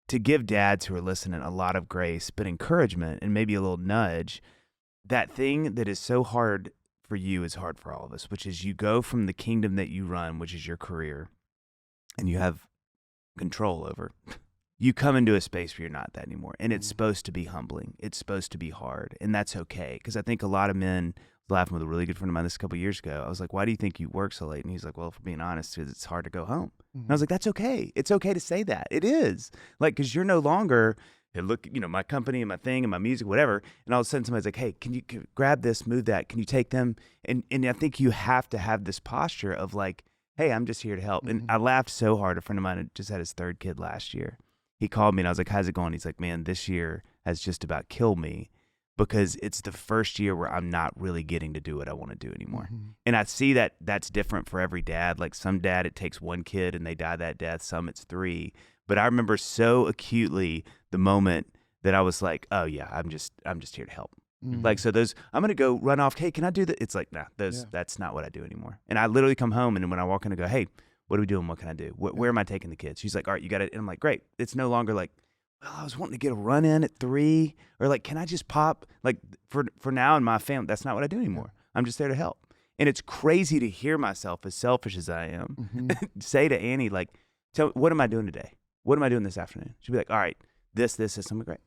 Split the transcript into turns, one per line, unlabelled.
to give dads who are listening a lot of grace, but encouragement and maybe a little nudge. That thing that is so hard for you is hard for all of us, which is you go from the kingdom that you run, which is your career, and you have control over. You come into a space where you're not that anymore. And it's supposed to be humbling. It's supposed to be hard. And that's okay. Because I think a lot of men, I was laughing with a really good friend of mine this a couple of years ago. I was like, why do you think you work so late? And he's like, well, if we're being honest, it's hard to go home. And I was like, that's okay. It's okay to say that. It is. Like, because you're no longer, hey, look, my company and my thing and my music, whatever. And all of a sudden somebody's like, hey, can you grab this, move that? Can you take them? And I think you have to have this posture of like, hey, I'm just here to help. And I laughed so hard. A friend of mine had just had his third kid last year. He called me and I was like, how's it going? He's like, man, this year has just about killed me because it's the first year where I'm not really getting to do what I want to do anymore. And I see that that's different for every dad. Like some dad, it takes one kid and they die that death. Some it's 3. But I remember so acutely the moment that I was like, oh yeah, I'm just here to help. Like, so I'm going to go run off. Hey, can I do that? It's like, nah, that's not what I do anymore. And I literally come home and when I walk in and go, hey, what are we doing? What can I do? Where am I taking the kids? She's like, all right, you got it. And I'm like, great. It's no longer like, well, I was wanting to get a run in at 3 or like, can I just pop? Like for now in my family, that's not what I do anymore. I'm just there to help. And it's crazy to hear myself, as selfish as I am, say to Annie, like, what am I doing today? What am I doing this afternoon? She'd be like, all right, this. I'm like, great.